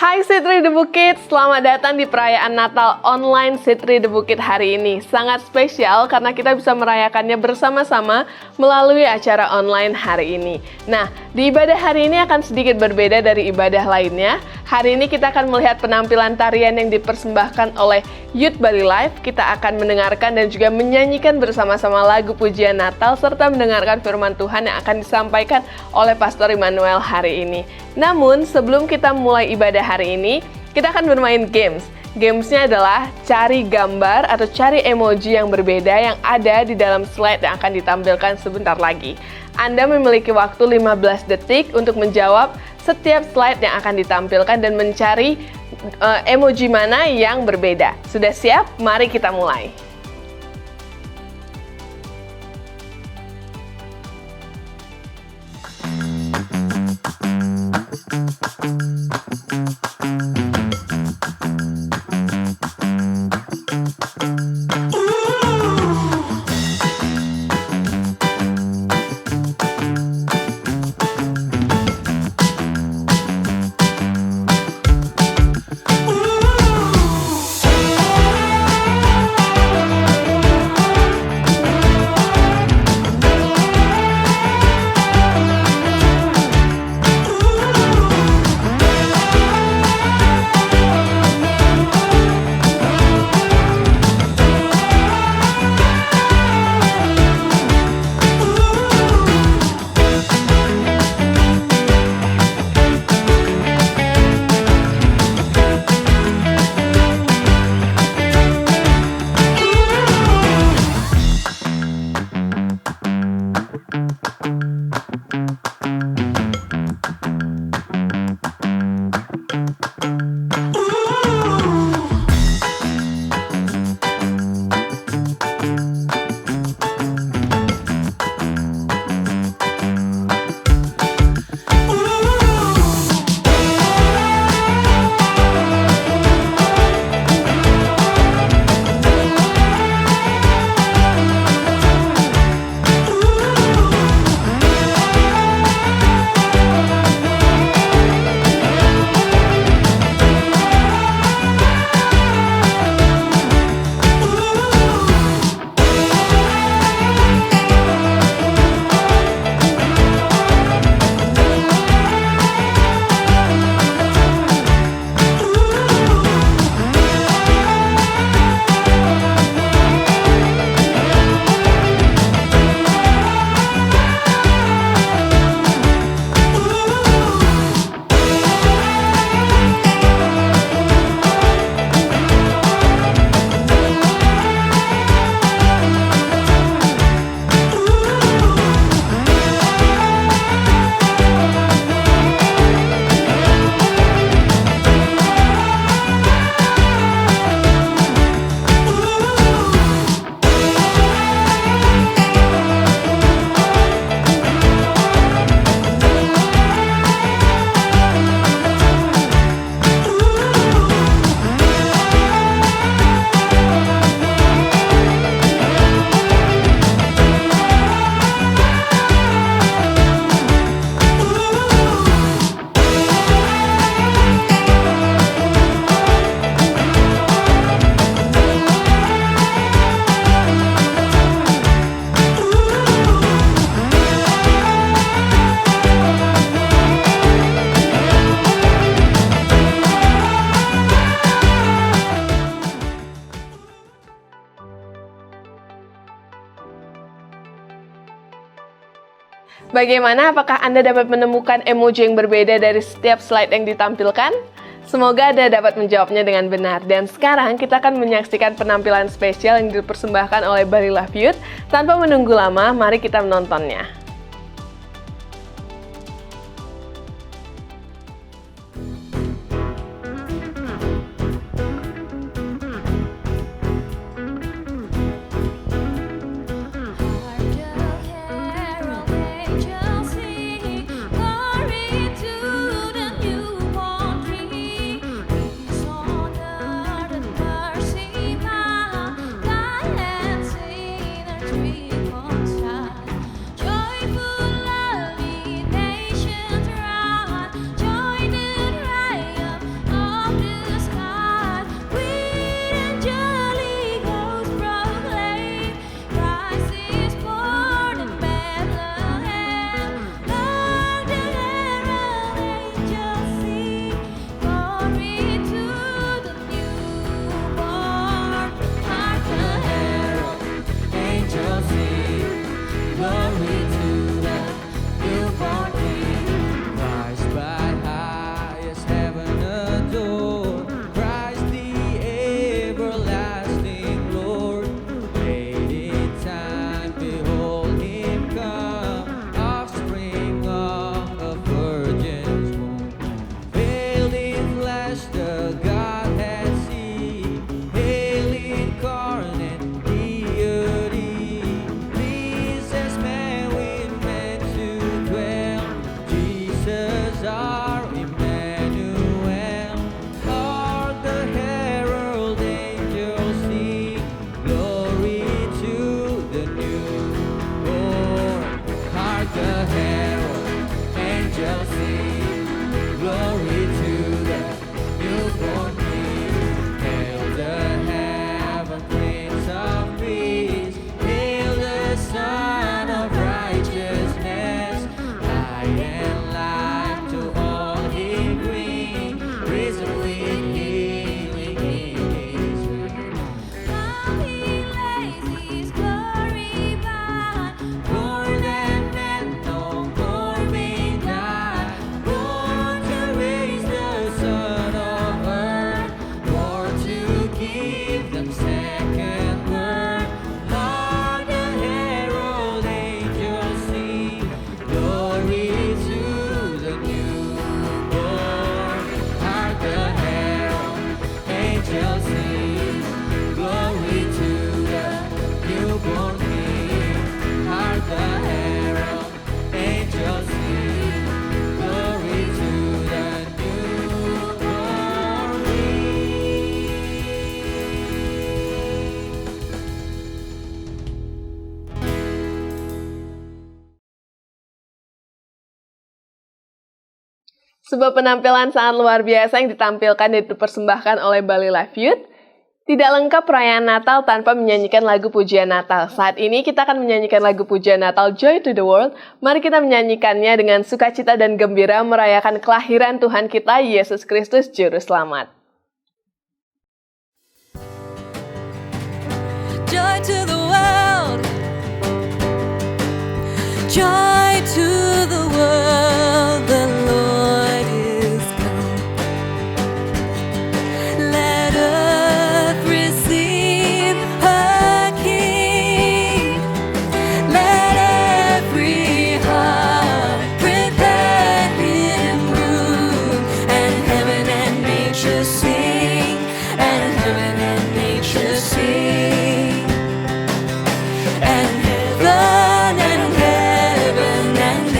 Hai Sitri The Bukit, selamat datang di perayaan Natal online Sitri The Bukit hari ini. Sangat spesial karena kita bisa merayakannya bersama-sama melalui acara online hari ini. Nah, di ibadah hari ini akan sedikit berbeda dari ibadah lainnya. Hari ini kita akan melihat penampilan tarian yang dipersembahkan oleh Youth Bali Live. Kita akan mendengarkan dan juga menyanyikan bersama-sama lagu pujian Natal serta mendengarkan firman Tuhan yang akan disampaikan oleh Pastor Immanuel hari ini. Namun, sebelum kita mulai ibadah hari ini, kita akan bermain games. Gamesnya adalah cari gambar atau cari emoji yang berbeda yang ada di dalam slide yang akan ditampilkan sebentar lagi. Anda memiliki waktu 15 detik untuk menjawab setiap slide yang akan ditampilkan dan mencari emoji mana yang berbeda. Sudah siap? Mari kita mulai. Bagaimana? Apakah Anda dapat menemukan emoji yang berbeda dari setiap slide yang ditampilkan? Semoga Anda dapat menjawabnya dengan benar. Dan sekarang kita akan menyaksikan penampilan spesial yang dipersembahkan oleh Bali Live Youth. Tanpa menunggu lama, mari kita menontonnya. Joy Sebuah penampilan sangat luar biasa yang ditampilkan dan dipersembahkan oleh Bali Live Youth. Tidak lengkap perayaan Natal tanpa menyanyikan lagu pujian Natal. Saat ini kita akan menyanyikan lagu pujian Natal Joy to the World. Mari kita menyanyikannya dengan sukacita dan gembira merayakan kelahiran Tuhan kita, Yesus Kristus Juru Selamat. Joy to the world, joy to the world, the Lord is come. Let earth receive her King. Let every heart prepare Him room, and heaven and nature sing, and heaven and nature sing. And heaven and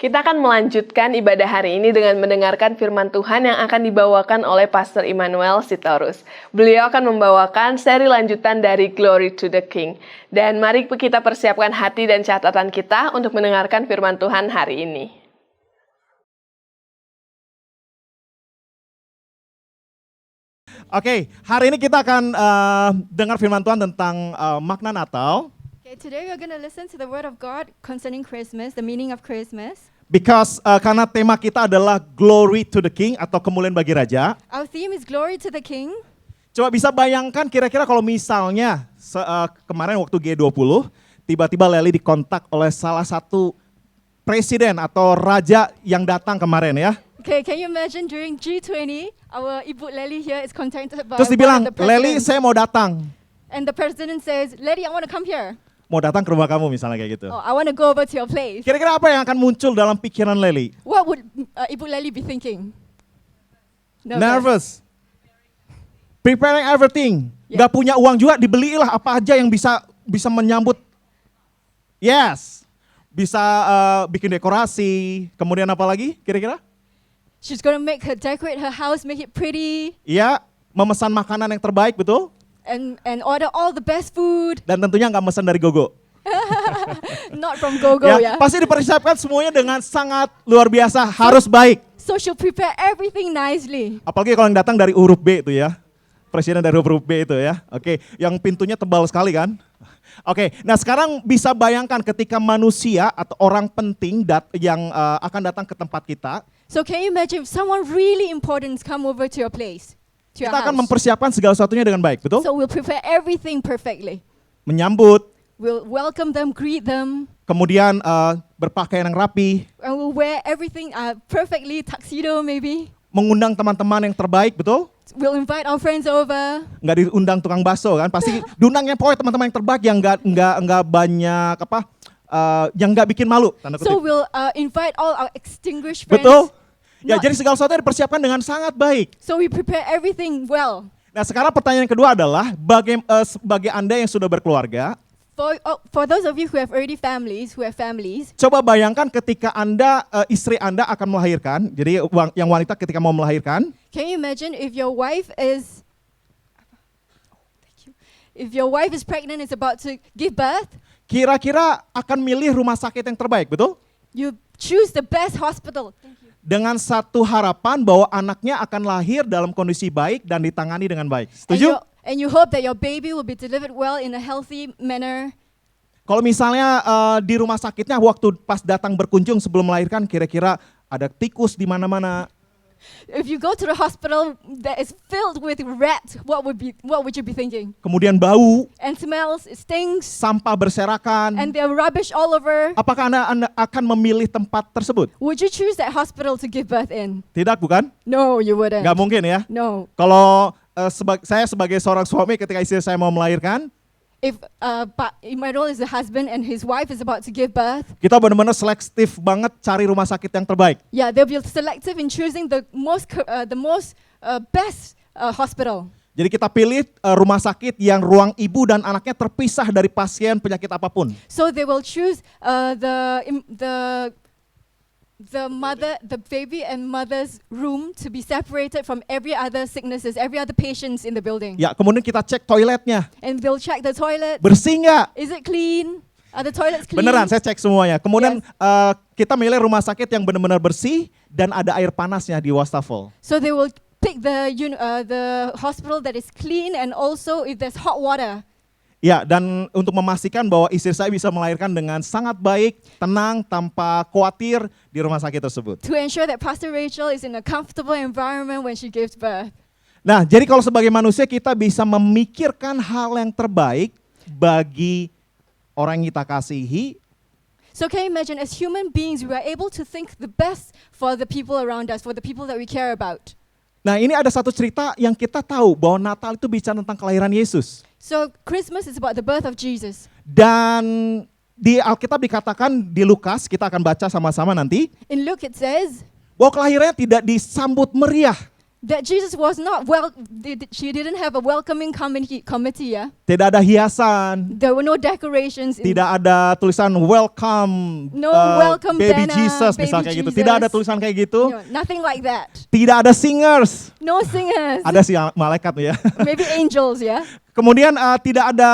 Kita akan melanjutkan ibadah hari ini dengan mendengarkan firman Tuhan yang akan dibawakan oleh Pastor Immanuel Sitorus. Beliau akan membawakan seri lanjutan dari Glory to the King. Dan mari kita persiapkan hati dan catatan kita untuk mendengarkan firman Tuhan hari ini. Oke, hari ini kita akan dengar firman Tuhan tentang makna Natal. Okay, today we're going to listen to the word of God concerning Christmas, the meaning of Christmas. Because karena tema kita adalah Glory to the King atau kemuliaan bagi Raja. Our theme is Glory to the King. Coba bisa bayangkan kira-kira kalau misalnya kemarin waktu G20, tiba-tiba Leli dikontak oleh salah satu presiden atau raja yang datang kemarin ya. Okay, can you imagine during G20, our Ibu Lely here is contacted by Terus one dibilang, of the Leli presidents. saya mau datang. And the president says, Lady, I want to come here. Mau datang ke rumah kamu misalnya kayak gitu. Oh, I want to go over to your place. Kira-kira apa yang akan muncul dalam pikiran Leli? What would Ibu Lely be thinking? Nervous. Preparing everything. Yeah. Gak punya uang juga, dibelilah apa aja yang bisa menyambut. Yes. Bisa bikin dekorasi. Kemudian apa lagi kira-kira? She's going to decorate her house, make it pretty, Iya, memesan makanan yang terbaik, betul? and order all the best food. Dan tentunya nggak memesan dari Gogo. Not from GoGo, yeah. Pasti dipersiapkan semuanya dengan sangat luar biasa, harus baik. So she'll prepare everything nicely. Apalagi kalau yang datang dari huruf B itu ya. Presiden dari huruf B itu ya. Oke, yang pintunya tebal sekali kan? Oke, nah sekarang bisa bayangkan ketika manusia atau orang penting yang akan datang ke tempat kita, So can you imagine if someone really important come over to your place, to your kita akan house? mempersiapkan segala sesuatunya dengan baik, betul? So we'll prepare everything perfectly. Menyambut, We'll welcome them, greet them, kemudian berpakaian yang rapi, and we'll wear everything perfectly, tuxedo maybe. mengundang teman-teman yang terbaik, betul? We'll invite our friends over. Nggak diundang tukang bakso kan? Pasti diundangnya pokoknya teman-teman yang terbaik yang nggak banyak yang nggak bikin malu, tanda So kutip. we'll invite all our extinguished friends. Betul? Ya, Not- jadi segala sesuatu dipersiapkan dengan sangat baik. So we prepare everything well. Nah, sekarang pertanyaan kedua adalah bagi Anda yang sudah berkeluarga, For those of you who have have families, coba bayangkan ketika istri Anda akan melahirkan, jadi yang wanita ketika mau melahirkan, can you imagine if your wife is pregnant, is about to give birth, kira-kira akan milih rumah sakit yang terbaik, betul? you choose the best hospital. Dengan satu harapan bahwa anaknya akan lahir dalam kondisi baik dan ditangani dengan baik. Setuju? And you hope that your baby will be delivered well in a healthy manner. Kalau misalnya di rumah sakitnya waktu pas datang berkunjung sebelum melahirkan, kira-kira ada tikus di mana-mana. If you go to the hospital that is filled with rats, what would you be thinking? Kemudian bau, And smells, it stinks, sampah berserakan. and there are rubbish all over. Apakah Anda akan memilih tempat tersebut? Would you choose that hospital to give birth in? Tidak, bukan? No, you wouldn't. Nggak mungkin ya. No. Kalau saya sebagai seorang suami ketika istri saya mau melahirkan, If Immanuel is a husband and his wife is about to give birth, kita benar-benar selektif banget cari rumah sakit yang terbaik. yeah, they'll be selective in choosing the most best hospital. Jadi kita pilih rumah sakit yang ruang ibu dan anaknya terpisah dari pasien penyakit apapun. So they will choose the baby and mother's room to be separated from every other sicknesses, every other patients in the building. Ya, kemudian kita cek toiletnya. And they'll check the toilet. Bersih nggak? Is it clean? Are the toilets clean? Beneran, saya cek semuanya. Kemudian Yes. kita milih rumah sakit yang benar-benar bersih dan ada air panasnya di wastafel. So they will pick the hospital that is clean, and also if there's hot water. Ya, dan untuk memastikan bahwa istri saya bisa melahirkan dengan sangat baik, tenang, tanpa khawatir di rumah sakit tersebut. To ensure that Pastor Rachel is in a comfortable environment when she gives birth. Nah, jadi kalau sebagai manusia kita bisa memikirkan hal yang terbaik bagi orang yang kita kasihi. So can you imagine, as human beings, we are able to think the best for the people around us, for the people that we care about. Nah, ini ada satu cerita yang kita tahu bahwa Natal itu bicara tentang kelahiran Yesus. So Christmas is about the birth of Jesus. Dan di Alkitab dikatakan di Lukas, kita akan baca sama-sama nanti, In Luke it says bahwa kelahirannya tidak disambut meriah. That Jesus was not she didn't have a welcoming committee, yeah. Tidak ada hiasan, There were no decorations. tidak ada tulisan welcome, No welcome baby banner, Jesus, baby misal kayak gitu. Jesus. Tidak ada tulisan kayak gitu. No, nothing like that. Tidak ada singers. No singers. Ada sih malaikat ya. Maybe angels, yeah. Kemudian tidak ada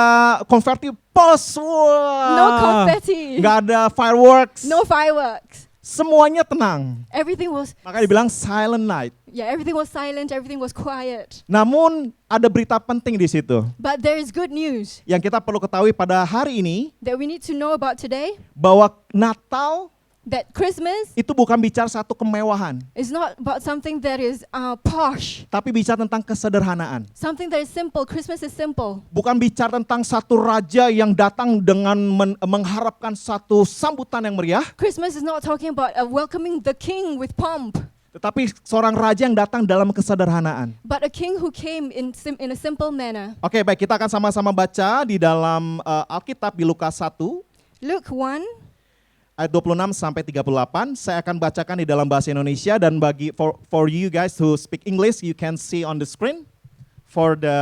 konverti pos. Wah. No confetti. Nggak ada fireworks. No fireworks. Semuanya tenang. Everything was Maka dibilang silent night. everything was silent, everything was quiet. Namun ada berita penting di situ. But there is good news Yang kita perlu ketahui pada hari ini that we need to know about today, bahwa Natal that Christmas itu bukan bicara satu kemewahan, is not about something that is posh, tapi bicara tentang kesederhanaan. something that is simple. Christmas is simple. Bukan bicara tentang satu raja yang datang dengan mengharapkan satu sambutan yang meriah, Christmas is not talking about welcoming the king with pomp, tetapi seorang raja yang datang dalam kesederhanaan. but a king who came in a simple manner. Oke, baik, kita akan sama-sama baca di dalam Alkitab di Lukas 1 Luke 1, ayat 26 sampai 38. Saya akan bacakan di dalam bahasa Indonesia, dan bagi for you guys who speak English, you can see on the screen for the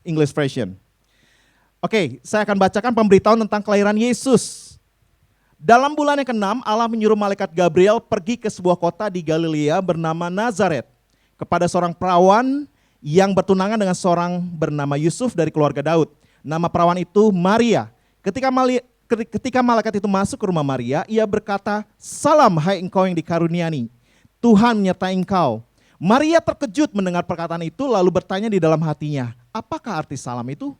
English version. Oke, saya akan bacakan pemberitahuan tentang kelahiran Yesus. Dalam bulan yang ke-6, Allah menyuruh malaikat Gabriel pergi ke sebuah kota di Galilea bernama Nazaret kepada seorang perawan yang bertunangan dengan seorang bernama Yusuf dari keluarga Daud. Nama perawan itu Maria. Ketika malaikat itu masuk ke rumah Maria, ia berkata, "Salam hai engkau yang dikaruniai, Tuhan menyertai engkau." Maria terkejut mendengar perkataan itu lalu bertanya di dalam hatinya, "Apakah arti salam itu?"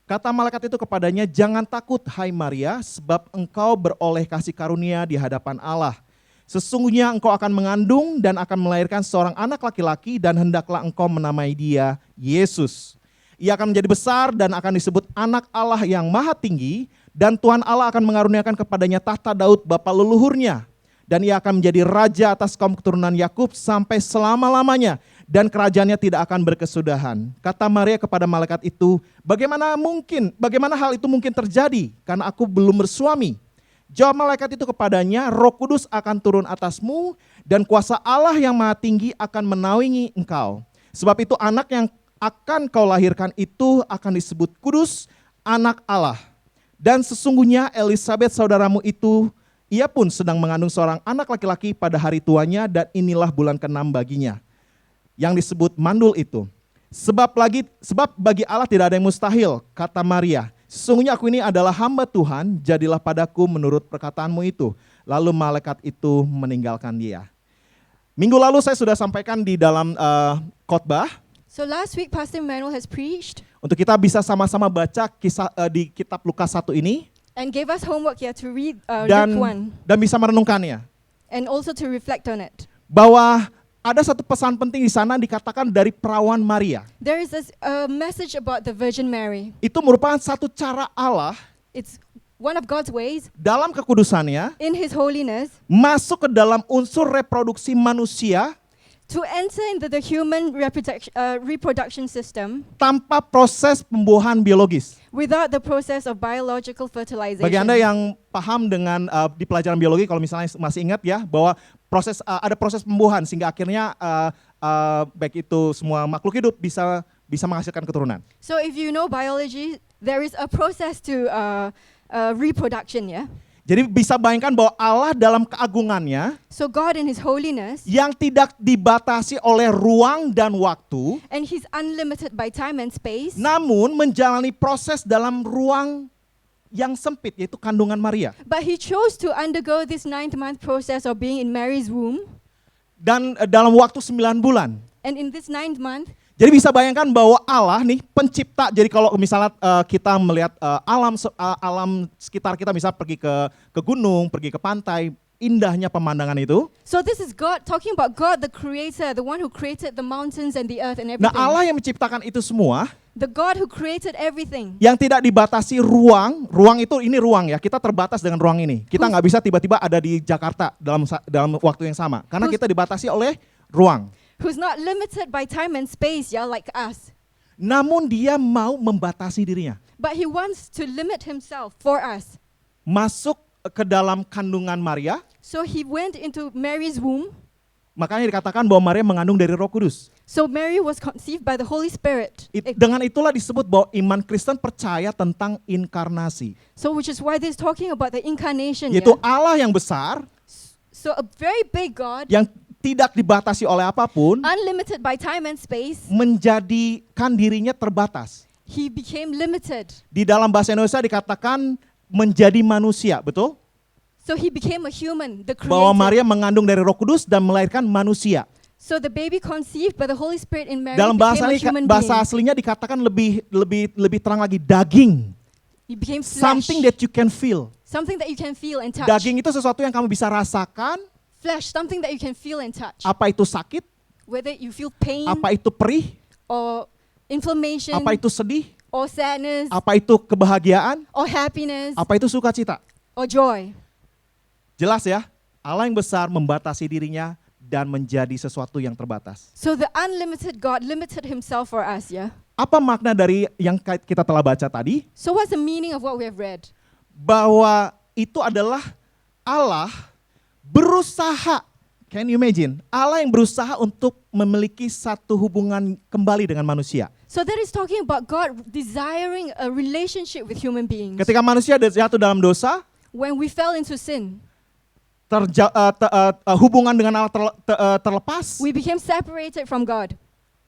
Kata malaikat itu kepadanya, "Jangan takut hai Maria, sebab engkau beroleh kasih karunia di hadapan Allah. Sesungguhnya engkau akan mengandung dan akan melahirkan seorang anak laki-laki dan hendaklah engkau menamai dia Yesus. Ia akan menjadi besar dan akan disebut anak Allah yang maha tinggi, dan Tuhan Allah akan mengaruniakan kepadanya tahta Daud bapa leluhurnya. Dan ia akan menjadi raja atas kaum keturunan Yakub sampai selama-lamanya, dan kerajaannya tidak akan berkesudahan." Kata Maria kepada malaikat itu, bagaimana hal itu mungkin terjadi, karena aku belum bersuami?" Jawab malaikat itu kepadanya, "Roh Kudus akan turun atasmu, dan kuasa Allah yang maha tinggi akan menaungi engkau. Sebab itu anak yang akan kau lahirkan itu akan disebut kudus, anak Allah. Dan sesungguhnya Elisabet saudaramu itu, ia pun sedang mengandung seorang anak laki-laki pada hari tuanya, dan inilah bulan ke-6 baginya, yang disebut mandul itu. Sebab bagi Allah tidak ada yang mustahil," kata Maria. "Sesungguhnya aku ini adalah hamba Tuhan, jadilah padaku menurut perkataanmu itu." Lalu malaikat itu meninggalkan dia. Minggu lalu saya sudah sampaikan di dalam khotbah, So last week Pastor Emmanuel has preached untuk kita bisa sama-sama baca kisah di kitab Lukas 1 ini and gave us homework here to read dan Luke 1 bisa merenungkannya. and also to reflect on it. Bahwa ada satu pesan penting di sana dikatakan dari perawan Maria. There is a message about the Virgin Mary. Itu merupakan satu cara Allah It's one of God's ways dalam kekudusannya in His holiness masuk ke dalam unsur reproduksi manusia to enter into the human reproduction system tanpa proses pembuahan biologis. without the process of biological fertilization. Bagi Anda yang paham dengan di pelajaran biologi, kalau misalnya masih ingat ya, bahwa ada proses pembuahan sehingga akhirnya baik itu semua makhluk hidup bisa menghasilkan keturunan. So if you know biology, there is a process to reproduction, yeah? Jadi bisa bayangkan bahwa Allah dalam keagungannya So God in His holiness, yang tidak dibatasi oleh ruang dan waktu, and He's unlimited by time and space, namun menjalani proses dalam ruang yang sempit, yaitu kandungan Maria. but He chose to undergo this 9th-month process of being in Mary's womb. Dan dalam waktu 9 bulan. And in this 9th month, Jadi bisa bayangkan bahwa Allah nih pencipta. Jadi kalau misalnya kita melihat alam sekitar kita, misalnya pergi ke gunung, pergi ke pantai, indahnya pemandangan itu. so this is God, talking about God the creator, the one who created the mountains and the earth and Nah, everything. Allah yang menciptakan itu semua, The God who created everything. yang tidak dibatasi ruang itu, ini ruang ya, kita terbatas dengan ruang ini. Kita nggak bisa tiba-tiba ada di Jakarta dalam waktu yang sama, karena kita dibatasi oleh ruang. Who's not limited by time and space, yeah, like us. Namun dia mau membatasi dirinya, But He wants to limit Himself for us. masuk ke dalam kandungan Maria. So He went into Mary's womb. Makanya dikatakan bahwa Maria mengandung dari Roh Kudus. So Mary was conceived by the Holy Spirit. Dengan itulah disebut bahwa iman Kristen percaya tentang inkarnasi. So which is why this is talking about the incarnation. Yaitu Yeah? Allah yang besar, So a very big God, yang tidak dibatasi oleh apapun, unlimited by time and space, menjadikan dirinya terbatas. he became limited. Di dalam bahasa Indonesia dikatakan menjadi manusia, betul? So he became a human, the Bahwa creator. Maria mengandung dari Roh Kudus dan melahirkan manusia. So the baby conceived by the Holy Spirit in Mary Dalam became a human bahasa being. aslinya dikatakan lebih terang lagi, daging. He became flesh. Something that you can feel. Something that you can feel and touch. Daging itu sesuatu yang kamu bisa rasakan, Flesh, something that you can feel and touch. apa itu sakit, Whether you feel pain apa itu perih, or inflammation apa itu sedih, or sadness apa itu kebahagiaan, or happiness apa itu sukacita. or joy. Jelas ya, Allah yang besar membatasi dirinya dan menjadi sesuatu yang terbatas. So the unlimited God limited himself for us, yeah? Apa makna dari yang kita telah baca tadi? So what's the meaning of what we have read? Bahwa itu adalah Allah berusaha, can you imagine? Allah yang berusaha untuk memiliki satu hubungan kembali dengan manusia. So that is talking about God desiring a relationship with human beings. Ketika manusia jatuh dalam dosa, When we fell into sin, hubungan dengan Allah terlepas, we became separated from God.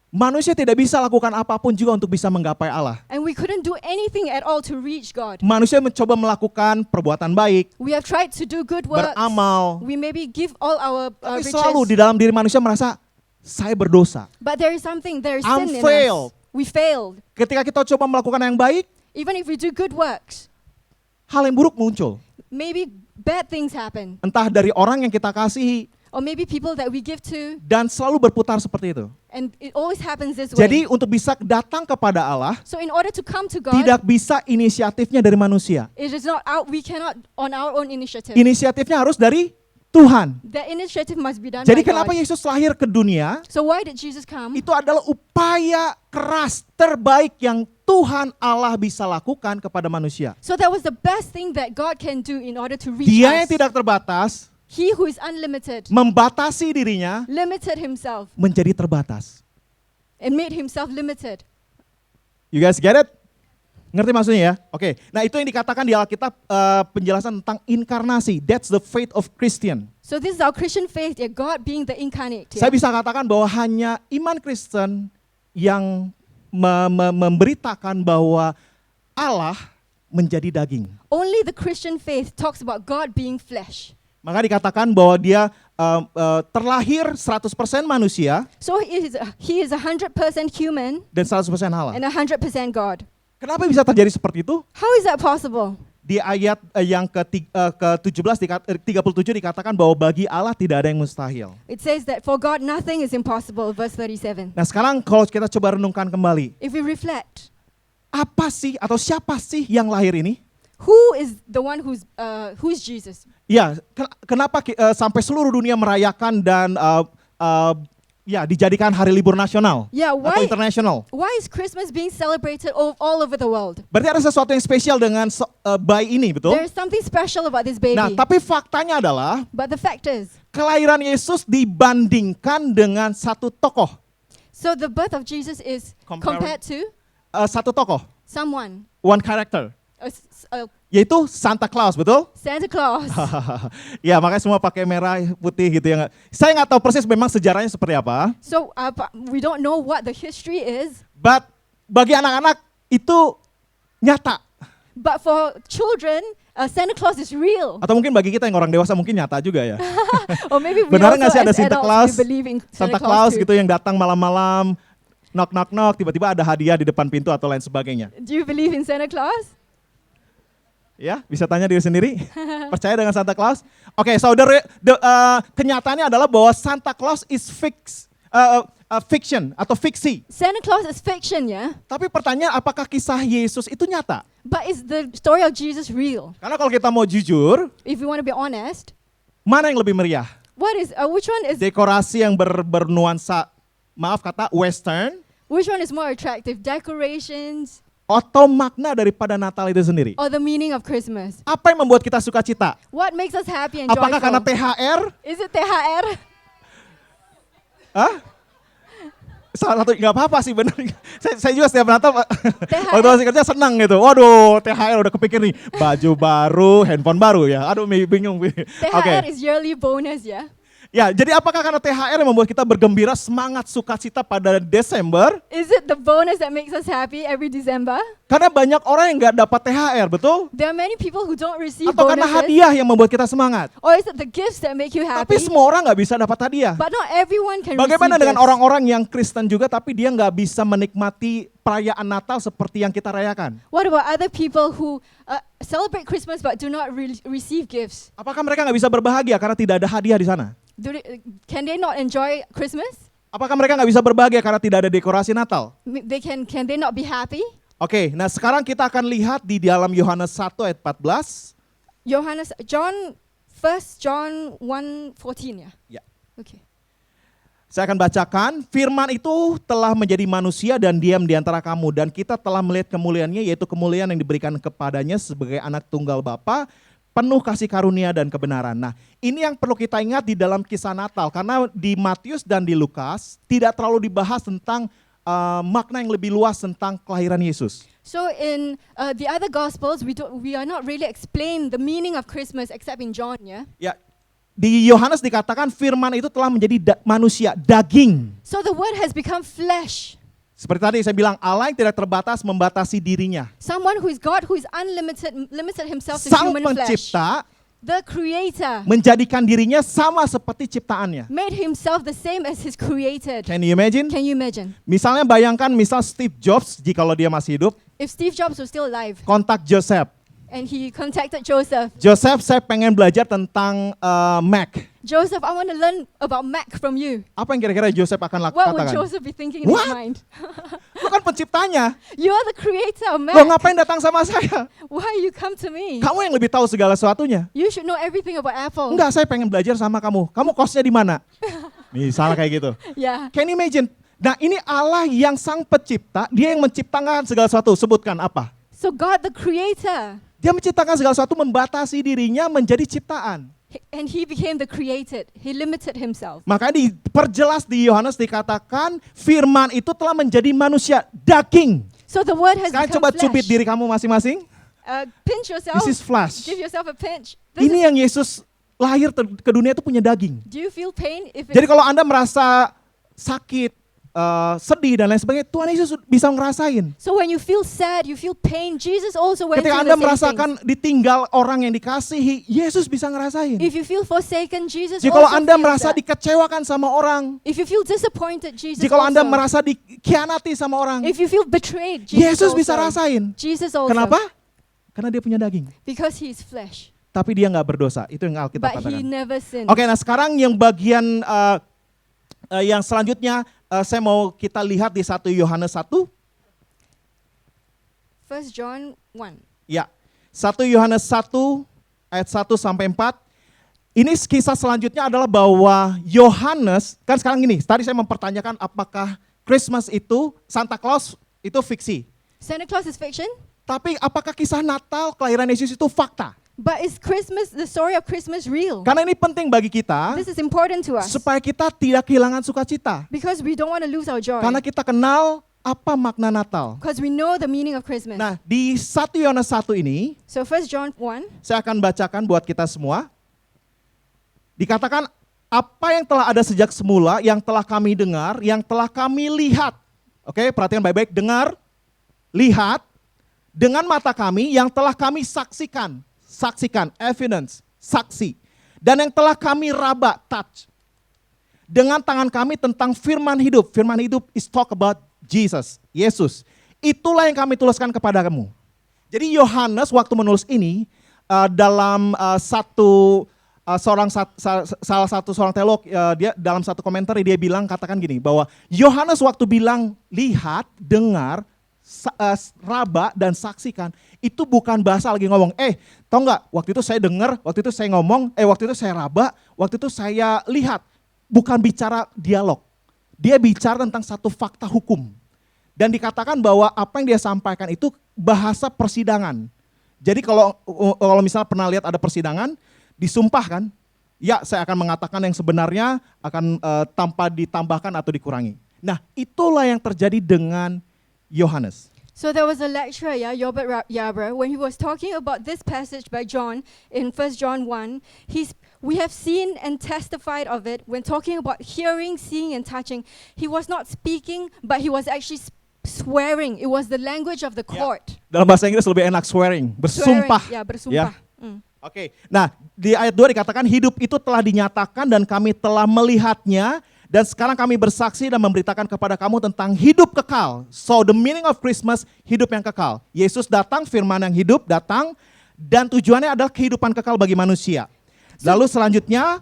manusia tidak bisa lakukan apapun juga untuk bisa menggapai Allah. And we couldn't do anything at all to reach God. Manusia mencoba melakukan perbuatan baik, We have tried to do good works. beramal, We maybe give all our tapi riches. selalu di dalam diri manusia merasa, saya berdosa. But there is something, there is I'm sin in failed. us. We failed. Ketika kita coba melakukan yang baik, Even if we do good works, hal yang buruk muncul. maybe bad things happen. Entah dari orang yang kita kasihi, Or maybe people that we give to, dan selalu berputar seperti itu. and it always happens this way. Jadi untuk bisa datang kepada Allah, So in order to come to God, tidak bisa inisiatifnya dari manusia. it is not out, we cannot on our own initiative. Inisiatifnya harus dari Tuhan. The initiative must be done Jadi by kenapa God. Yesus lahir ke dunia? So why did Jesus come? Itu adalah upaya keras terbaik yang Tuhan Allah bisa lakukan kepada manusia. So that was the best thing that God can do in order to reach Dia yang us. tidak terbatas, He who is unlimited membatasi dirinya limited himself menjadi terbatas. and made himself limited. You guys get it? Ngerti maksudnya ya? Oke. Nah itu yang dikatakan di Alkitab penjelasan tentang inkarnasi. That's the faith of Christian. So this is our Christian faith, yeah, God being the incarnate. Saya Yeah. bisa katakan bahwa hanya iman Kristen yang memberitakan bahwa Allah menjadi daging. Only the Christian faith talks about God being flesh. Maka dikatakan bahwa dia terlahir 100% manusia So he is 100% human dan 100% Allah. and 100% God. Kenapa bisa terjadi seperti itu? How is that possible? Di ayat yang ke-37 dikatakan bahwa bagi Allah tidak ada yang mustahil. It says that for God nothing is impossible, verse 37. Nah sekarang kalau kita coba renungkan kembali, If we reflect, apa sih atau siapa sih yang lahir ini? who is the one who's Jesus? Ya, kenapa sampai seluruh dunia merayakan dan ya dijadikan hari libur nasional Yeah, atau why internasional? is Christmas being celebrated all over the world? Berarti ada sesuatu yang spesial dengan bayi ini, betul? There is something special about this baby. Nah, tapi faktanya adalah But the fact is, kelahiran Yesus dibandingkan dengan satu tokoh. so the birth of Jesus is compared to Satu tokoh, someone, one character, a yaitu Santa Claus, betul? Santa Claus. Ya, makanya semua pakai merah, putih gitu ya. Saya nggak tahu persis memang sejarahnya seperti apa. So we don't know what the history is, But bagi anak-anak itu nyata. but for children, Santa Claus is real. Atau mungkin bagi kita yang orang dewasa mungkin nyata juga ya. Or maybe we Benar also nggak sih ada as Santa adults, Claus? we believe in Santa Claus too. gitu yang datang malam-malam, knock, tiba-tiba ada hadiah di depan pintu atau lain sebagainya. Do you believe in Santa Claus? Ya, bisa tanya diri sendiri. Percaya dengan Santa Claus? Oke, saudara, kenyataannya adalah bahwa Santa Claus is fiction atau fiksi. Santa Claus is fiction, yeah? Tapi pertanyaan, apakah kisah Yesus itu nyata? But is the story of Jesus real? Karena kalau kita mau jujur, If you want to be honest, mana yang lebih meriah? which one is Dekorasi yang bernuansa, maaf kata, western, more attractive? Decorations atau makna daripada Natal itu sendiri? or the meaning of Christmas? Apa yang membuat kita sukacita? What makes us happy and Apakah karena joyful? THR? Is it THR? Hah? salah satu nggak apa-apa sih benar. Saya juga setiap Natal THR. waktu masih kerja senang gitu. Waduh, THR udah kepikir nih, baju baru, handphone baru ya. Aduh, bingung. Oke. THR is yearly bonus, ya. Ya, jadi apakah karena THR yang membuat kita bergembira, semangat, sukacita pada Desember? Is it the bonus that makes us happy every December? Karena banyak orang yang nggak dapat THR, betul? There are many people who don't receive Atau karena bonuses. hadiah yang membuat kita semangat? Or is it the gifts that make you Tapi happy? semua orang nggak bisa dapat hadiah. But not everyone can Bagaimana receive dengan gifts. orang-orang yang Kristen juga tapi dia nggak bisa menikmati perayaan Natal seperti yang kita rayakan? What about other people who celebrate Christmas but do not receive gifts? Apakah mereka nggak bisa berbahagia karena tidak ada hadiah di sana? Can they not enjoy Christmas? Apakah mereka nggak bisa berbahagia karena tidak ada dekorasi Natal? Can they not be happy? Oke, nah sekarang kita akan lihat di dalam Yohanes 1 ayat 14. First John 1:14, ya? Ya. Okay. Saya akan bacakan, firman itu telah menjadi manusia dan diam di antara kamu. Dan kita telah melihat kemuliaannya, yaitu kemuliaan yang diberikan kepadanya sebagai anak tunggal Bapa, penuh kasih karunia dan kebenaran. Nah, ini yang perlu kita ingat di dalam kisah Natal. Karena di Matius dan di Lukas tidak terlalu dibahas tentang makna yang lebih luas tentang kelahiran Yesus. So in the other Gospels, we are not really explained the meaning of Christmas except in John, yeah? Ya, di Yohanes dikatakan firman itu telah menjadi manusia, daging. So the Word has become flesh. Seperti tadi saya bilang, Allah yang tidak terbatas membatasi dirinya. Someone who is God, who is unlimited, limited himself to Sang human flesh. pencipta The Creator menjadikan dirinya sama seperti ciptaannya. made himself the same as his created. Can you imagine? Can you imagine? Misalnya bayangkan misal Steve Jobs, jikalau dia masih hidup, If Steve Jobs was still alive kontak Joseph. and he contacted Joseph, Joseph, saya pengen belajar tentang Mac. Joseph, I want to learn about Mac from you. Apa yang kira-kira Joseph akan What would katakan? Joseph be thinking in What? his mind? Lu kan penciptanya. You are the creator of Lo Mac. ngapain datang sama saya? Why you come to me? Kamu yang lebih tahu segala sesuatunya. You should know everything about Apple. Enggak, saya pengen belajar sama kamu. Kamu kosnya di mana? Misalnya kayak gitu. Yeah. Can you imagine? Nah, ini Allah yang sang pencipta, dia yang menciptakan segala sesuatu. Sebutkan apa? So God the creator, Dia menciptakan segala sesuatu, membatasi dirinya menjadi ciptaan. and he became the created. He limited himself. Makanya diperjelas di Yohanes dikatakan firman itu telah menjadi manusia, daging. So the word has Sekarang become coba flesh. cubit diri kamu masing-masing. Pinch yourself. This is flesh. Give yourself a pinch. This Ini yang Yesus lahir ke dunia itu punya daging. do you feel pain? If Jadi kalau Anda merasa sakit, sedih dan lain sebagainya, Tuhan Yesus bisa ngerasain. so when you feel sad, you feel pain, Jesus also went Ketika through Anda the same merasakan ditinggal orang yang dikasihi, Yesus bisa ngerasain. things. If you feel forsaken, Jesus Jika also Anda feels merasa that. dikecewakan sama orang, If you feel disappointed, Jesus jika Anda also. merasa dikhianati sama orang, If you feel betrayed, Jesus Yesus also. bisa rasain. Jesus also. Kenapa? Karena dia punya daging. Because he is flesh. Tapi dia nggak berdosa. Itu yang Alkitab But he katakan. never sinned. Oke, nah sekarang yang bagian yang selanjutnya saya mau kita lihat di 1 Yohanes 1. 1 John 1. Ya, 1 Yohanes 1 ayat 1 sampai 4. Ini kisah selanjutnya adalah bahwa Yohanes, kan sekarang gini, tadi saya mempertanyakan apakah Christmas itu, Santa Claus itu fiksi. Santa Claus is fiction, Tapi apakah kisah Natal, kelahiran Yesus itu fakta? but is Christmas, the story of Christmas, real? Karena ini penting bagi kita, This is important to us supaya kita tidak kehilangan sukacita. because we don't want to lose our joy. Karena kita kenal apa makna Natal. Because we know the meaning of Christmas. Nah, di 1 Yohanes 1 ini, So 1 John 1, saya akan bacakan buat kita semua. Dikatakan, apa yang telah ada sejak semula, yang telah kami dengar, yang telah kami lihat. Oke, perhatikan baik-baik, dengar, lihat, dengan mata kami, yang telah kami saksikan. Saksikan, evidence, saksi. Dan yang telah kami raba, touch. Dengan tangan kami tentang firman hidup. Firman hidup is talk about Jesus, Yesus. Itulah yang kami tuliskan kepada kamu. Jadi Yohanes waktu menulis ini, dalam salah satu seorang teolog, dia dalam satu komentar dia bilang, katakan gini, bahwa Yohanes waktu bilang lihat, dengar, raba dan saksikan, itu bukan bahasa lagi ngomong, tau nggak, waktu itu saya dengar, waktu itu saya ngomong, waktu itu saya raba, waktu itu saya lihat. Bukan bicara dialog, dia bicara tentang satu fakta hukum. Dan dikatakan bahwa apa yang dia sampaikan itu bahasa persidangan. Jadi kalau misalnya pernah lihat ada persidangan, disumpah kan, ya saya akan mengatakan yang sebenarnya akan tanpa ditambahkan atau dikurangi. Nah, itulah yang terjadi dengan Yohanes. So there was a lecturer, Robert Yarbrough, when he was talking about this passage by John in 1 John 1, we have seen and testified of it when talking about hearing, seeing, and touching. He was not speaking, but he was actually swearing. It was the language of the court. Dalam bahasa Inggris lebih enak swearing, bersumpah. Swearing, bersumpah. Oke, nah di ayat 2 dikatakan hidup itu telah dinyatakan dan kami telah melihatnya. Dan sekarang kami bersaksi dan memberitakan kepada kamu tentang hidup kekal. So the meaning of Christmas, hidup yang kekal. Yesus datang, firman yang hidup datang. Dan tujuannya adalah kehidupan kekal bagi manusia. Lalu selanjutnya,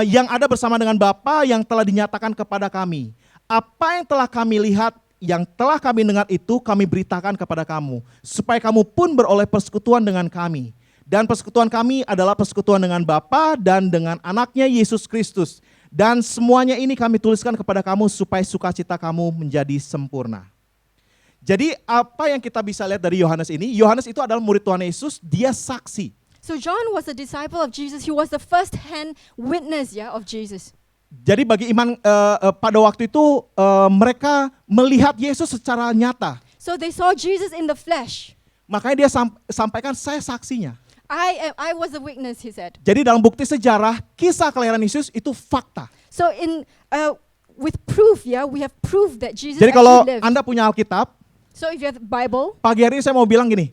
yang ada bersama dengan Bapa yang telah dinyatakan kepada kami. Apa yang telah kami lihat, yang telah kami dengar itu kami beritakan kepada kamu. Supaya kamu pun beroleh persekutuan dengan kami. Dan persekutuan kami adalah persekutuan dengan Bapa dan dengan anaknya Yesus Kristus. Dan semuanya ini kami tuliskan kepada kamu supaya sukacita kamu menjadi sempurna. Jadi apa yang kita bisa lihat dari Yohanes ini? Yohanes itu adalah murid Tuhan Yesus, dia saksi. So John was a disciple of Jesus. He was the first-hand witness of Jesus. Jadi bagi iman pada waktu itu mereka melihat Yesus secara nyata. So they saw Jesus in the flesh. Makanya dia sampaikan saya saksinya. I was a witness, he said. Jadi dalam bukti sejarah, kisah kelahiran Yesus itu fakta. So with proof, we have proof that Jesus Jadi kalau actually lived. Anda punya Alkitab, So if you have the Bible, pagi hari ini saya mau bilang gini,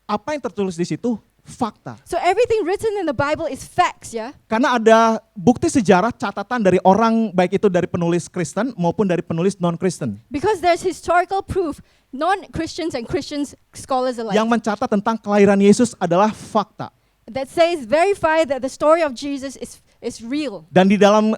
apa yang tertulis di situ fakta. so everything written in the Bible is facts, Karena ada bukti sejarah catatan dari orang baik itu dari penulis Kristen maupun dari penulis non-Kristen. Because there's historical proof, non-Christians and Christians scholars alike, Yang mencatat tentang kelahiran Yesus adalah fakta. that says verify that the story of Jesus is real. Dan di dalam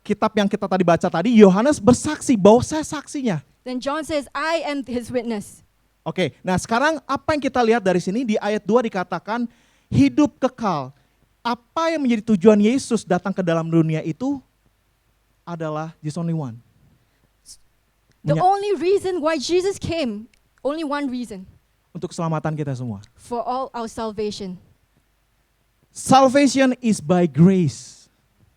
kitab yang kita tadi baca tadi, Yohanes bersaksi bahwa saya saksinya. Then John says, I am his witness. Oke, nah sekarang apa yang kita lihat dari sini di ayat 2 dikatakan hidup kekal. Apa yang menjadi tujuan Yesus datang ke dalam dunia itu adalah just only one. The only reason why Jesus came, only one reason, Untuk keselamatan kita semua. for all our salvation. Salvation is by grace.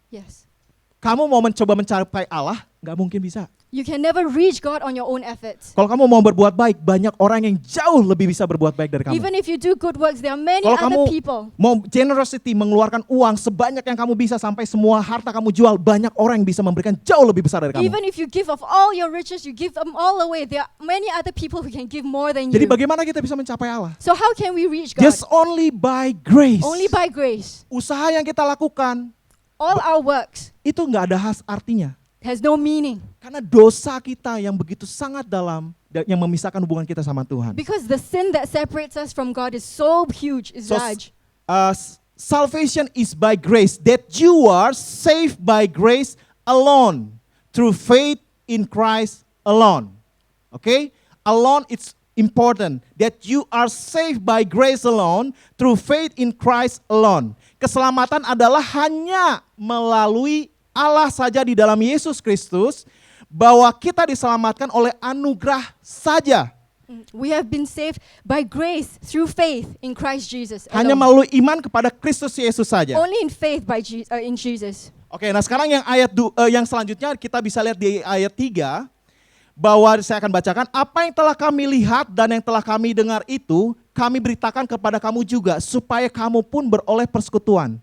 Yes. Kamu mau mencoba mencapai Allah, nggak mungkin bisa. You can never reach God on your own efforts. Kalau kamu mau berbuat baik, banyak orang yang jauh lebih bisa berbuat baik dari kamu. Even if you do good works, there are many Kalau other kamu people. mau generosity, mengeluarkan uang sebanyak yang kamu bisa sampai semua harta kamu jual, banyak orang yang bisa memberikan jauh lebih besar dari kamu. Even if you give of all your riches, you give them all away, there are many other people who can give more than Jadi you. bagaimana kita bisa mencapai Allah? So how can we reach God? Just only by grace. Only by grace. Usaha yang kita lakukan All our works itu nggak ada artinya. has no meaning. Karena dosa kita yang begitu sangat dalam yang memisahkan hubungan kita sama Tuhan. Because the sin that separates us from God is so huge, is So, large. salvation is by grace, that you are saved by grace alone, through faith in Christ alone. Okay? Alone, it's important that you are saved by grace alone, through faith in Christ alone. Keselamatan adalah hanya melalui Allah saja di dalam Yesus Kristus, bahwa kita diselamatkan oleh anugerah saja. We have been saved by grace through faith in Christ Jesus. Hanya alone. melalui iman kepada Kristus Yesus saja. Only in faith in Jesus. Oke, nah sekarang yang selanjutnya kita bisa lihat di ayat 3, bahwa saya akan bacakan, apa yang telah kami lihat dan yang telah kami dengar itu, kami beritakan kepada kamu juga, supaya kamu pun beroleh persekutuan.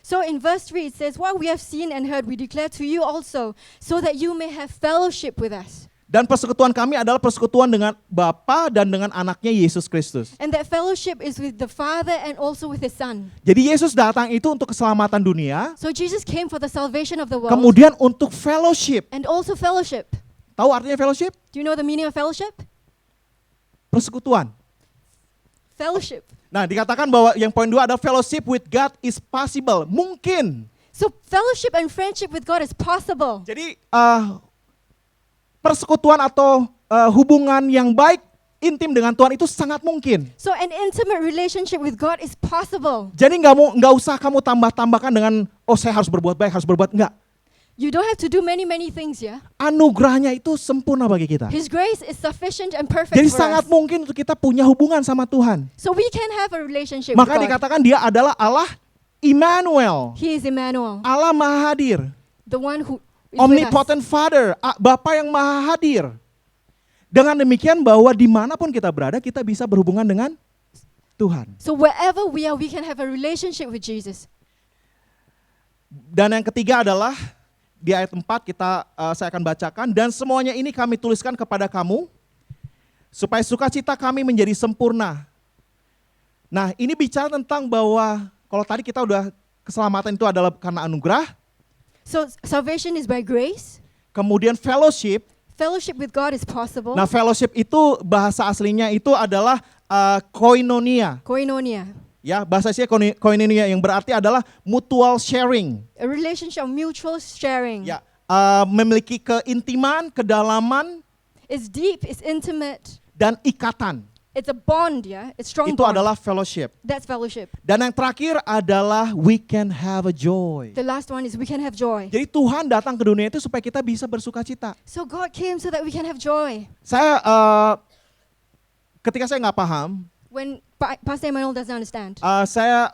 So in verse 3 it says, what we have seen and heard we declare to you also, so that you may have fellowship with us. Dan persekutuan kami adalah persekutuan dengan Bapa dan dengan anaknya Yesus Kristus. And that fellowship is with the Father and also with His Son. Jadi Yesus datang itu untuk keselamatan dunia, So Jesus came for the salvation of the world kemudian untuk fellowship. and also fellowship. Tahu artinya fellowship? Do you know the meaning of fellowship? Persekutuan. Fellowship. Nah, dikatakan bahwa yang poin 2 adalah fellowship with God is possible. Mungkin. So fellowship and friendship with God is possible. Jadi persekutuan atau hubungan yang baik, intim dengan Tuhan itu sangat mungkin. So an intimate relationship with God is possible. Jadi nggak usah kamu tambah-tambahkan dengan saya harus berbuat baik, harus berbuat enggak. You don't have to do many things, Anugerahnya itu sempurna bagi kita. His grace is sufficient and perfect Jadi for sangat us. mungkin untuk kita punya hubungan sama Tuhan. So we can have a relationship Maka with God. dikatakan dia adalah Allah Immanuel. He is Emmanuel, Allah Maha Hadir. the one who is with us. Omnipotent Father, Bapa yang maha hadir. Dengan demikian bahwa dimanapun kita berada, kita bisa berhubungan dengan Tuhan. So wherever we are, we can have a relationship with Jesus. Dan yang ketiga adalah di ayat 4 saya akan bacakan, dan semuanya ini kami tuliskan kepada kamu supaya sukacita kami menjadi sempurna. Nah, ini bicara tentang bahwa kalau tadi kita udah keselamatan itu adalah karena anugerah, So salvation is by grace. kemudian fellowship. Fellowship with God is possible. Nah, fellowship itu bahasa aslinya itu adalah koinonia. Koinonia. Ya, bahasa aslinya koinonia yang berarti adalah mutual sharing. A relationship of mutual sharing. Ya, memiliki keintiman, kedalaman, It's deep, it's intimate, dan ikatan. it's a bond, yeah? It's strong Itu bond. adalah fellowship. That's fellowship. Dan yang terakhir adalah we can have a joy. The last one is we can have joy. Jadi Tuhan datang ke dunia itu supaya kita bisa bersuka cita. So God came so that we can have joy. Saya ketika saya nggak paham, When Pastor Emmanuel doesn't understand, saya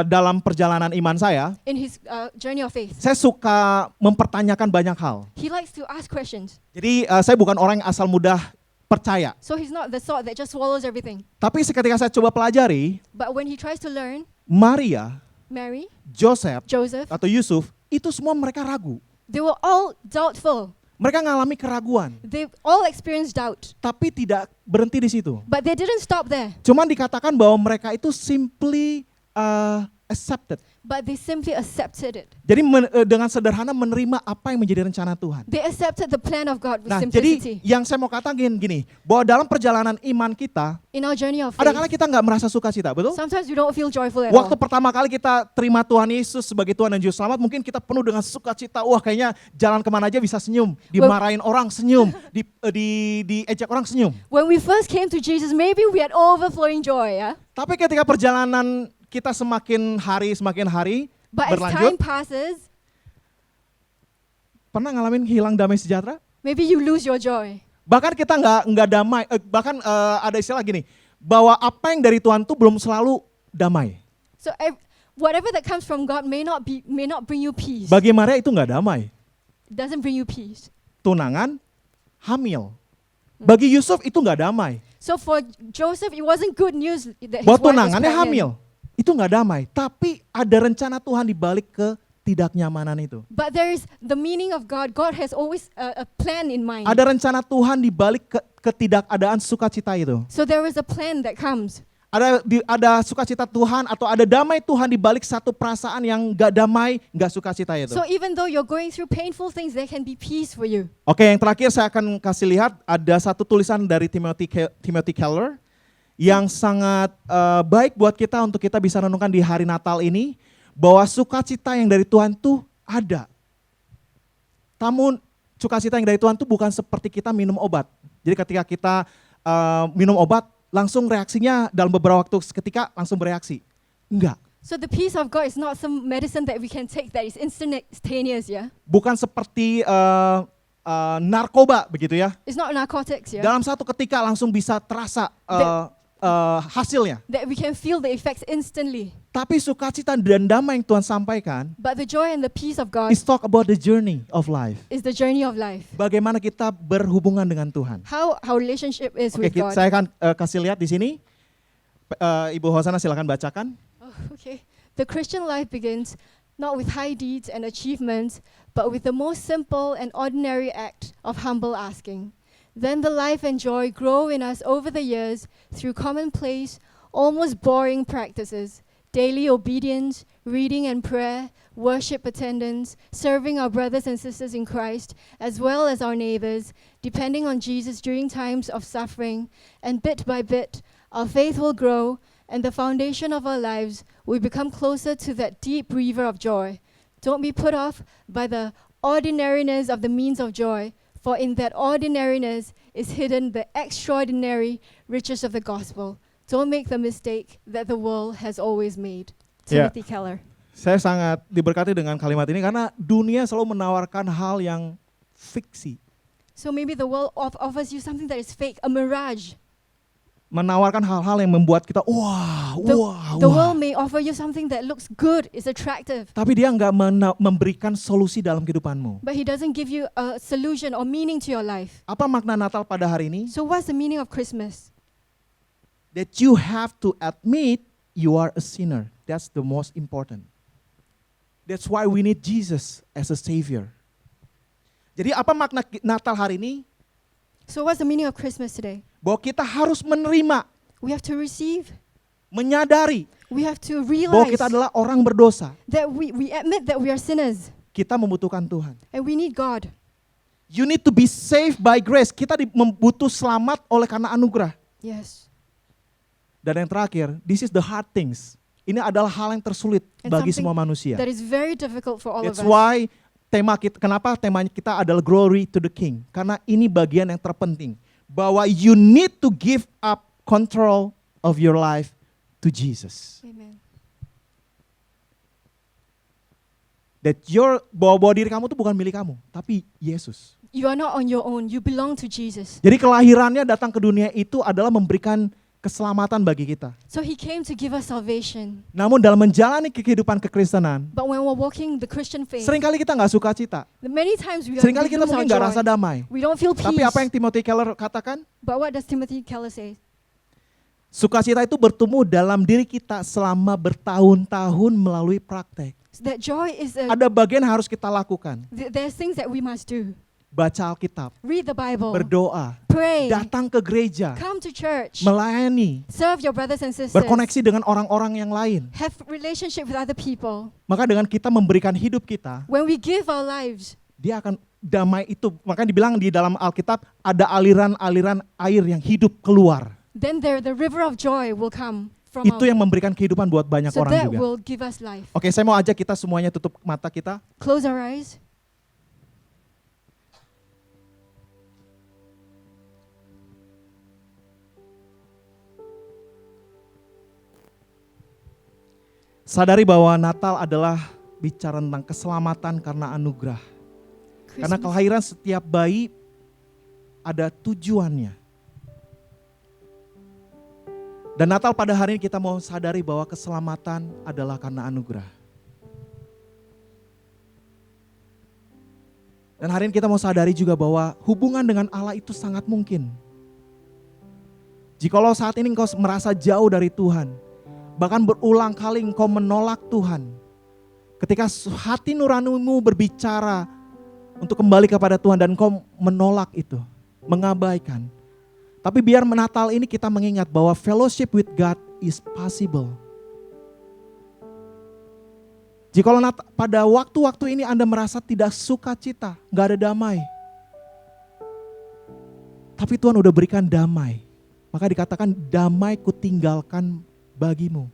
dalam perjalanan iman saya in his journey of faith, suka mempertanyakan banyak hal. he likes to ask questions. Jadi saya bukan orang yang asal mudah percaya. So he's not the sort that just swallows everything. Tapi ketika saya coba pelajari, But when he tries to learn, Maria, Mary, Joseph, Joseph, atau Yusuf, itu semua mereka ragu. they were all doubtful. Mereka ngalami keraguan, They all experienced doubt. tapi tidak berhenti di situ. But they didn't stop there. Cuman dikatakan bahwa mereka itu simply accepted. But they simply accepted it. Jadi dengan sederhana menerima apa yang menjadi rencana Tuhan. They accepted the plan of God with Nah, jadi simplicity. yang saya mau katakan gini, bahwa dalam perjalanan iman kita, In our journey of ada kala faith, kita nggak merasa sukacita, betul? sometimes we don't feel joyful at Waktu all. pertama kali kita terima Tuhan Yesus sebagai Tuhan dan Juru Selamat, mungkin kita penuh dengan sukacita. Wah, kayaknya jalan kemana aja bisa senyum, dimarahin orang senyum, diejek orang senyum. When we first came to Jesus, maybe we had overflowing joy, yeah? Tapi ketika perjalanan kita semakin hari But as berlanjut, time passes, pernah ngalamin hilang damai sejahtera? maybe you lose your joy. Bahkan kita nggak damai, bahkan ada istilah gini, bahwa apa yang dari Tuhan tuh belum selalu damai. So whatever that comes from God may not bring you peace. Bagi Maria itu nggak damai. It doesn't bring you peace. Tunangan, hamil. Bagi Yusuf itu nggak damai. So for Joseph, it wasn't good news that his Buat wife was tunangannya pregnant. hamil, itu nggak damai. Tapi ada rencana Tuhan di balik ketidaknyamanan itu. But there is the meaning of God. God has always a plan in mind. Ada rencana Tuhan di balik ketidakadaan sukacita itu. So there is a plan that comes. Ada sukacita Tuhan atau ada damai Tuhan di balik satu perasaan yang nggak damai, nggak sukacita itu. So even though you're going through painful things, there can be peace for you. Oke, yang terakhir saya akan kasih lihat ada satu tulisan dari Timothy Keller yang sangat baik buat kita untuk kita bisa renungkan di hari Natal ini, bahwa sukacita yang dari Tuhan tuh ada. Namun sukacita yang dari Tuhan tuh bukan seperti kita minum obat. Jadi ketika kita minum obat, langsung reaksinya dalam beberapa waktu seketika langsung bereaksi. Enggak. So the peace of God is not some medicine that we can take that is instantaneous, yeah? Bukan seperti narkoba begitu ya. It's not narcotics, yeah? Dalam satu ketika langsung bisa terasa hasilnya. That we can feel the effects instantly. Tapi sukacita dan damai yang Tuhan sampaikan But the joy and the peace of God is talk about the journey of life. is the journey of life. Bagaimana kita berhubungan dengan Tuhan. How our relationship is Oke, with God. saya akan kasih lihat di sini. Ibu Hosana silakan bacakan. Oh, okay. The Christian life begins not with high deeds and achievements, but with the most simple and ordinary act of humble asking. Then the life and joy grow in us over the years through commonplace, almost boring practices, daily obedience, reading and prayer, worship attendance, serving our brothers and sisters in Christ, as well as our neighbors, depending on Jesus during times of suffering, and bit by bit, our faith will grow, and the foundation of our lives will become closer to that deep river of joy. Don't be put off by the ordinariness of the means of joy, for in that ordinariness is hidden the extraordinary riches of the gospel. Don't make the mistake that the world has always made. Yeah. Timothy Keller. Saya sangat diberkati dengan kalimat ini karena dunia selalu menawarkan hal yang fiksi. So maybe the world offers you something that is fake, a mirage. menawarkan hal-hal yang membuat kita wah. The world may offer you something that looks good, is attractive, Tapi dia nggak memberikan solusi dalam kehidupanmu. but he doesn't give you a solution or meaning to your life. Apa makna Natal pada hari ini? So what's the meaning of Christmas? That you have to admit you are a sinner. That's the most important. That's why we need Jesus as a savior. Jadi apa makna Natal hari ini? So what's the meaning of Christmas today? Bahwa kita harus menerima, We have to receive. menyadari We have to bahwa realize kita adalah orang berdosa. that we admit that we are sinners Kita membutuhkan Tuhan. and we need God. You need to be saved by grace. Kita membutuh selamat oleh karena anugerah. Yes. Dan yang terakhir, this is the hard things. Ini adalah hal yang tersulit And bagi something semua manusia. That is very difficult for all That's of us. why kenapa temanya kita adalah glory to the King. Karena ini bagian yang terpenting. Bahwa you need to give up control of your life to Jesus. Amen. That bahwa diri kamu itu bukan milik kamu, tapi Yesus. You are not on your own. You belong to Jesus. Jadi kelahirannya datang ke dunia itu adalah memberikan keselamatan bagi kita. So he came to give us salvation. Namun dalam menjalani kehidupan kekristenan, But when we're walking the Christian faith, seringkali kita nggak suka cita. many times we Seringkali we kita lose our mungkin nggak rasa joy. damai. We don't feel peace. Tapi apa yang Timothy Keller katakan? But what does Timothy Keller say? Sukacita itu bertumbuh dalam diri kita selama bertahun-tahun melalui praktek. That joy is Ada bagian yang harus kita lakukan. there's things that we must do. Baca Alkitab, Read the Bible. berdoa, Pray. datang ke gereja, Come to church. melayani, Serve your brothers and sisters. berkoneksi dengan orang-orang yang lain. Have relationship with other people. Maka dengan kita memberikan hidup kita, When we give our lives, dia akan damai itu. Maka dibilang di dalam Alkitab ada aliran-aliran air yang hidup keluar. then the river of joy will come from Itu our, yang memberikan kehidupan buat banyak so orang that juga. will give us life. Oke, saya mau ajak kita semuanya tutup mata kita. Close our eyes. Sadari bahwa Natal adalah bicara tentang keselamatan karena anugerah. Karena Christmas. kelahiran setiap bayi ada tujuannya. Dan Natal pada hari ini kita mau sadari bahwa keselamatan adalah karena anugerah. Dan hari ini kita mau sadari juga bahwa hubungan dengan Allah itu sangat mungkin. Jikalau saat ini engkau merasa jauh dari Tuhan, bahkan berulang kali engkau menolak Tuhan. Ketika hati nuranimu berbicara untuk kembali kepada Tuhan dan engkau menolak itu, mengabaikan. Tapi biar Natal ini kita mengingat bahwa fellowship with God is possible. Jikalau pada waktu-waktu ini Anda merasa tidak sukacita, gak ada damai. Tapi Tuhan udah berikan damai. Maka dikatakan damai kutinggalkan bagimu.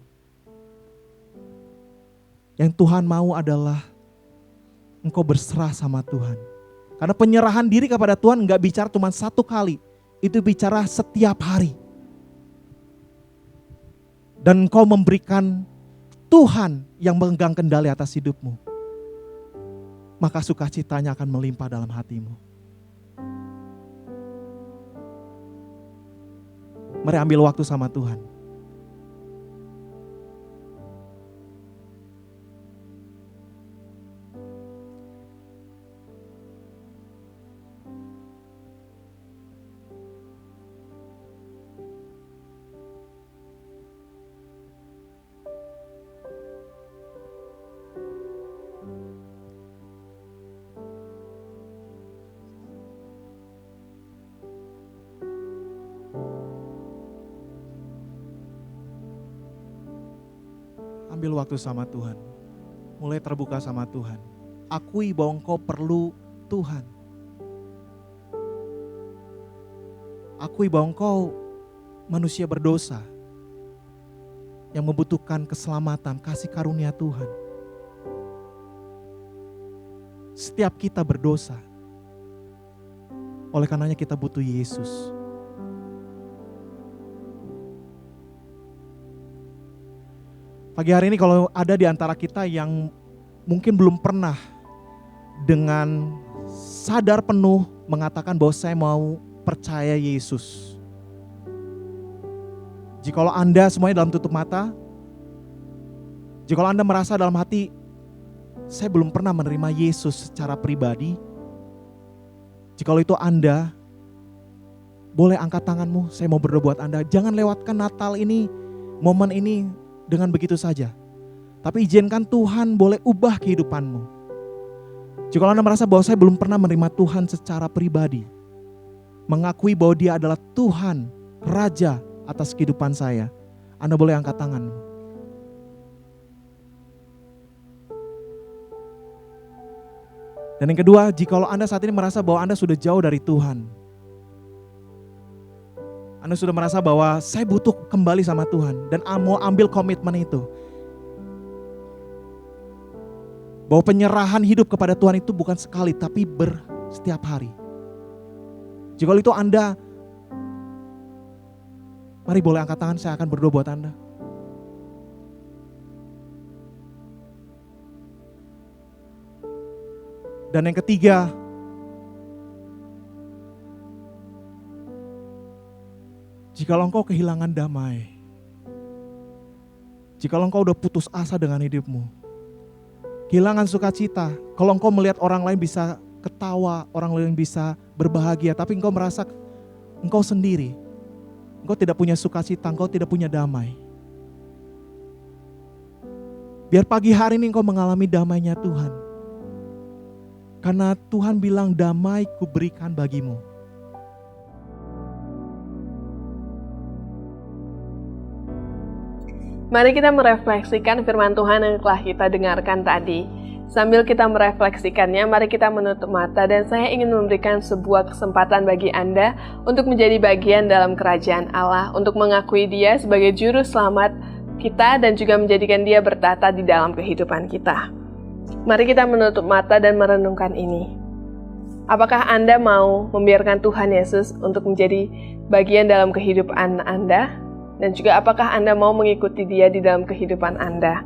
Yang Tuhan mau adalah engkau berserah sama Tuhan. Karena penyerahan diri kepada Tuhan gak bicara cuma satu kali. Itu bicara setiap hari. Dan engkau memberikan Tuhan yang memegang kendali atas hidupmu. Maka sukacitanya akan melimpah dalam hatimu. Mari ambil waktu sama Tuhan. Ambil waktu sama Tuhan. Mulai terbuka sama Tuhan. Akui bahwa engkau perlu Tuhan. Akui bahwa engkau manusia berdosa. Yang membutuhkan keselamatan, kasih karunia Tuhan. Setiap kita berdosa. Oleh karenanya kita butuh Yesus. Pagi hari ini kalau ada di antara kita yang mungkin belum pernah dengan sadar penuh mengatakan bahwa saya mau percaya Yesus. Jikalau Anda semuanya dalam tutup mata, jikalau Anda merasa dalam hati, saya belum pernah menerima Yesus secara pribadi. Jikalau itu Anda, boleh angkat tanganmu, saya mau berdoa buat Anda. Jangan lewatkan Natal ini, momen ini dengan begitu saja. Tapi izinkan Tuhan boleh ubah kehidupanmu. Jikalau Anda merasa bahwa saya belum pernah menerima Tuhan secara pribadi, mengakui bahwa Dia adalah Tuhan, Raja atas kehidupan saya, Anda boleh angkat tanganmu. Dan yang kedua, jikalau Anda saat ini merasa bahwa Anda sudah jauh dari Tuhan, Anda sudah merasa bahwa saya butuh kembali sama Tuhan dan mau ambil komitmen itu. Bahwa penyerahan hidup kepada Tuhan itu bukan sekali tapi setiap hari. Jikalau itu Anda, mari boleh angkat tangan, saya akan berdoa buat Anda. Dan yang ketiga, jikalau engkau kehilangan damai, jikalau engkau udah putus asa dengan hidupmu, kehilangan sukacita, kalau engkau melihat orang lain bisa ketawa, orang lain bisa berbahagia, tapi engkau merasa engkau sendiri, engkau tidak punya sukacita, engkau tidak punya damai. Biar pagi hari ini engkau mengalami damainya Tuhan. Karena Tuhan bilang damai kuberikan bagimu. Mari kita merefleksikan firman Tuhan yang telah kita dengarkan tadi. Sambil kita merefleksikannya, mari kita menutup mata dan saya ingin memberikan sebuah kesempatan bagi Anda untuk menjadi bagian dalam kerajaan Allah, untuk mengakui Dia sebagai juru selamat kita dan juga menjadikan Dia bertata di dalam kehidupan kita. Mari kita menutup mata dan merenungkan ini. Apakah Anda mau membiarkan Tuhan Yesus untuk menjadi bagian dalam kehidupan Anda? Dan juga apakah Anda mau mengikuti Dia di dalam kehidupan Anda?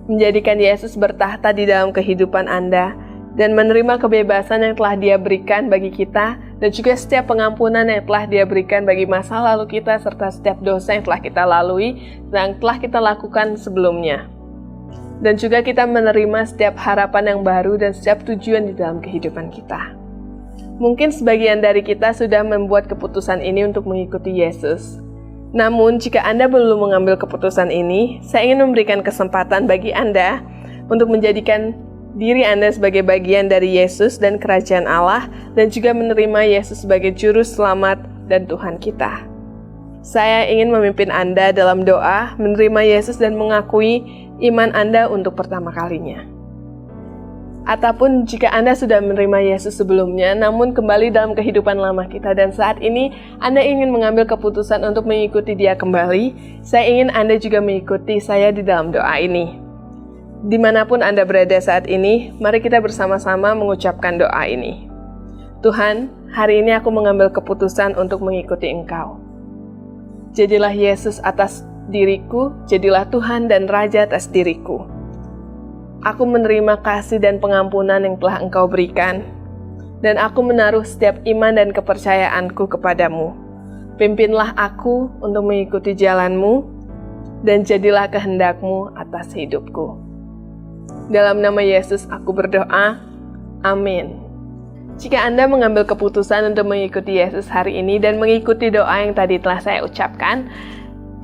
Menjadikan Yesus bertahta di dalam kehidupan Anda dan menerima kebebasan yang telah Dia berikan bagi kita dan juga setiap pengampunan yang telah Dia berikan bagi masa lalu kita serta setiap dosa yang telah kita lalui dan telah kita lakukan sebelumnya. Dan juga kita menerima setiap harapan yang baru dan setiap tujuan di dalam kehidupan kita. Mungkin sebagian dari kita sudah membuat keputusan ini untuk mengikuti Yesus. Namun jika Anda belum mengambil keputusan ini, saya ingin memberikan kesempatan bagi Anda untuk menjadikan diri Anda sebagai bagian dari Yesus dan kerajaan Allah dan juga menerima Yesus sebagai juru selamat dan Tuhan kita. Saya ingin memimpin Anda dalam doa, menerima Yesus dan mengakui iman Anda untuk pertama kalinya. Ataupun jika Anda sudah menerima Yesus sebelumnya, namun kembali dalam kehidupan lama kita dan saat ini Anda ingin mengambil keputusan untuk mengikuti Dia kembali, saya ingin Anda juga mengikuti saya di dalam doa ini. Dimanapun Anda berada saat ini, mari kita bersama-sama mengucapkan doa ini. Tuhan, hari ini aku mengambil keputusan untuk mengikuti Engkau. Jadilah Yesus atas diriku, jadilah Tuhan dan Raja atas diriku. Aku menerima kasih dan pengampunan yang telah Engkau berikan, dan aku menaruh setiap iman dan kepercayaanku kepadamu. Pimpinlah aku untuk mengikuti jalan-Mu, dan jadilah kehendak-Mu atas hidupku. Dalam nama Yesus aku berdoa, amin. Jika Anda mengambil keputusan untuk mengikuti Yesus hari ini dan mengikuti doa yang tadi telah saya ucapkan,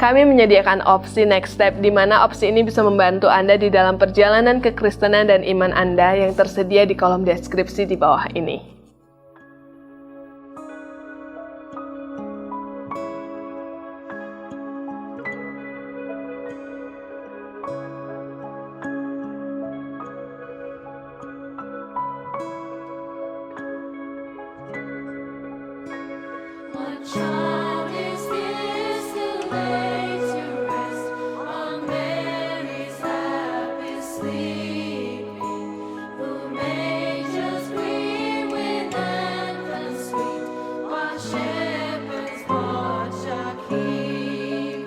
kami menyediakan opsi next step di mana opsi ini bisa membantu Anda di dalam perjalanan kekristenan dan iman Anda yang tersedia di kolom deskripsi di bawah ini. Child is this who laid to rest on Mary's happy sleeping, whom angels greet with anthem sweet, while shepherds watch are keeping.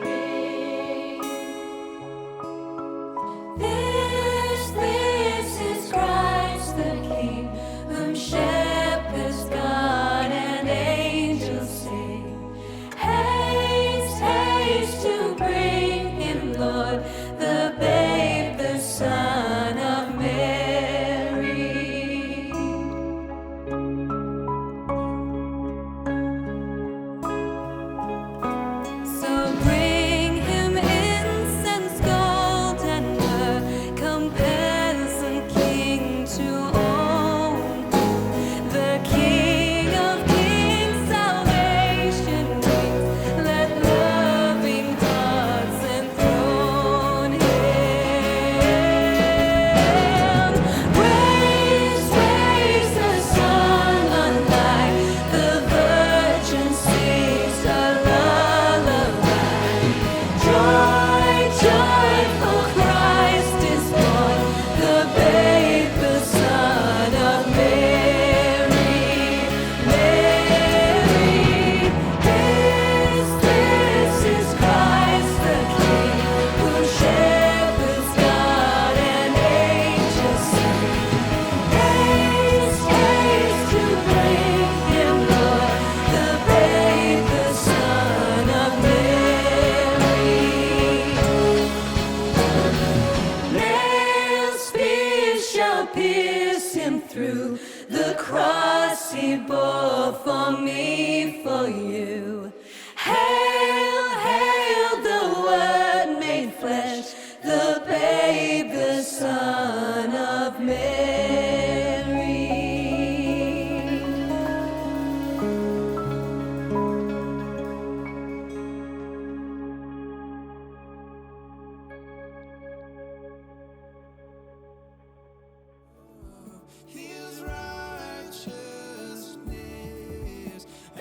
This is Christ the King, whom shepherds guard and angels sing.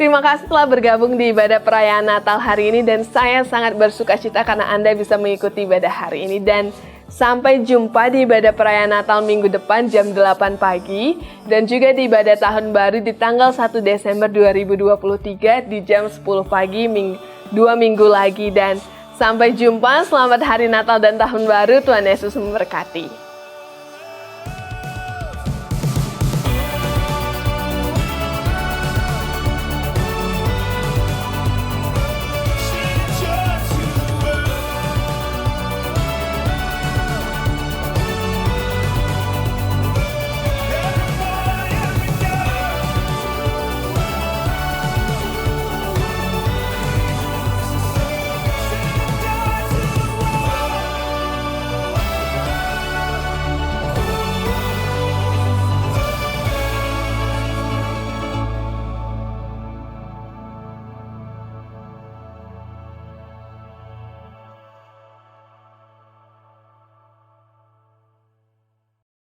Terima kasih telah bergabung di ibadah perayaan Natal hari ini dan saya sangat bersukacita karena Anda bisa mengikuti ibadah hari ini dan sampai jumpa di ibadah perayaan Natal minggu depan jam 8 pagi dan juga di ibadah tahun baru di tanggal 1 Desember 2023 di jam 10 pagi 2 minggu lagi dan sampai jumpa, selamat hari Natal dan tahun baru, Tuhan Yesus memberkati.